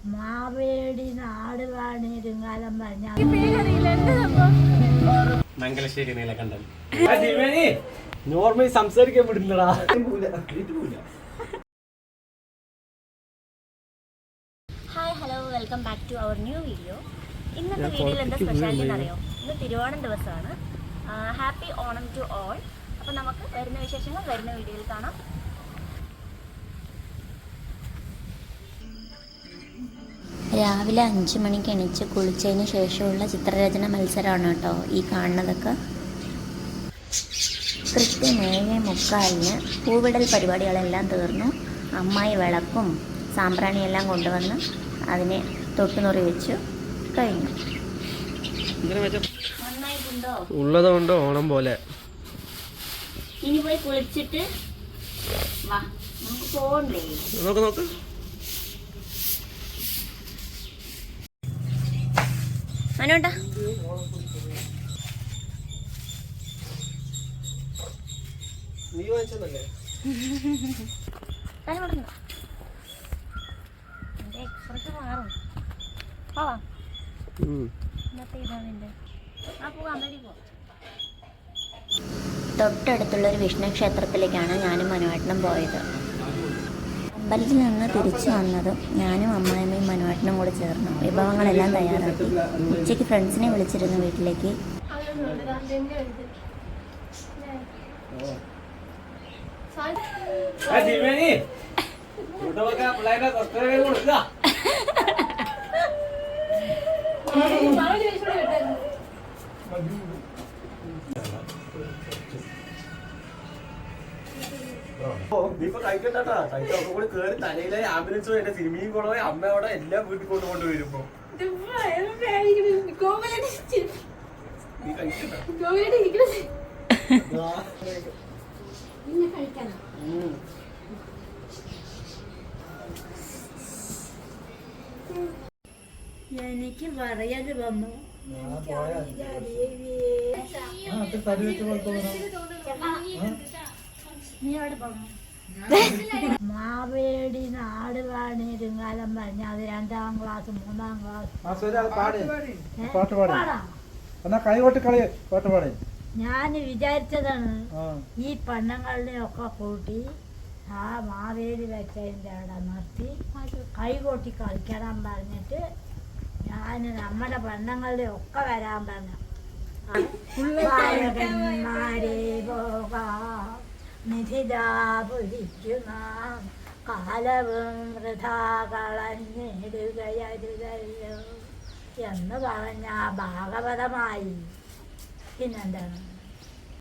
മാവേടി നാട് വാണിരുങ്കാലം പറഞ്ഞാൽ മംഗലശ്ശേരി നീലകണ്ഠൻ. നോർമലി സംസാരിക്കാൻ വിടില്ലടാ. Hi hello welcome back to our new video. ഇന്നത്തെ വീഡിയോയിൽ എന്താ സ്പെഷ്യാലിറ്റി എന്നറിയോ? ഇന്ന് തിരുവോണം ദിവസമാണ്. Happy Onam to all. അപ്പോൾ നമുക്ക് വരുന്ന വിശേഷങ്ങൾ വരുന്ന വീഡിയോയിൽ കാണാം. രാവിലെ 5 മണിക്ക് എണീച്ച് കുളിച്ചതിന് ശേഷമുള്ള ചിത്രരചന മത്സരമാണ് കേട്ടോ ഈ കാണുന്നതൊക്കെ. കൃത്യം 7:45 പൂവിടൽ പരിപാടികളെല്ലാം തീർന്നു. അമ്മായി വിളക്കും സാമ്പ്രാണിയെല്ലാം കൊണ്ടുവന്ന് അതിനെ തൊട്ടുനുറി വെച്ചു കഴിഞ്ഞു. ഉള്ളതുകൊണ്ട് ഓണം പോലെ. ഇനി പോയി കുളിച്ചിട്ട് വാ, നമുക്ക് പോകണ്ടേ? നോക്ക് മനോട്ടാ, നീ വാങ്ങിച്ചതല്ലേ? എന്റെ എക്സ്പ്രസ് മാറും. പോവാം. ഇന്നത്തെ ഇതാണെന്റെ തൊട്ടടുത്തുള്ളൊരു വിഷ്ണു ക്ഷേത്രത്തിലേക്കാണ് ഞാനും മനുവേട്ടനും പോയത്. അമ്പലത്തിൽ നിന്ന് തിരിച്ചു വന്നതും ഞാനും അമ്മായിമ്മയും മനുവേട്ടനും കൂടെ ചേർന്നു വിഭവങ്ങളെല്ലാം തയ്യാറാക്കി. ഉച്ചയ്ക്ക് ഫ്രണ്ട്സിനെ വിളിച്ചിരുന്നു വീട്ടിലേക്ക്. തലയിലെ ആംബുലൻസ് എന്റെ സിനിമയും കൊണ്ടുപോയി അമ്മയോടെ എല്ലാം വീട്ടിൽ കൊണ്ടുകൊണ്ട് വരുമ്പോ നീ എനിക്ക് പറയാത് വന്നു. മാവേടി നാട് വാണിരുങ്കാലം പറഞ്ഞ അത് 2ാം ക്ലാസ് 3ാം ക്ലാസ് ഞാൻ വിചാരിച്ചതാണ് ഈ പെണ്ണുങ്ങളുടെ ഒക്കെ കൂട്ടി ആ മാവേലി വെച്ചതിൻ്റെ അവിടെ നിർത്തി കൈകൊട്ടി കളിക്കണം പറഞ്ഞിട്ട് ഞാൻ നമ്മുടെ പെണ്ണുങ്ങളുടെ ഒക്കെ വരാൻ പറഞ്ഞു. മാരെ പോകാം നിധിതാപുരിക്കുന്ന കാലവും വൃഥാ കളഞ്ഞിടുകയരുതല്ലോ എന്ന് പറഞ്ഞ ഭാഗവതമായി. പിന്നെന്താണ്?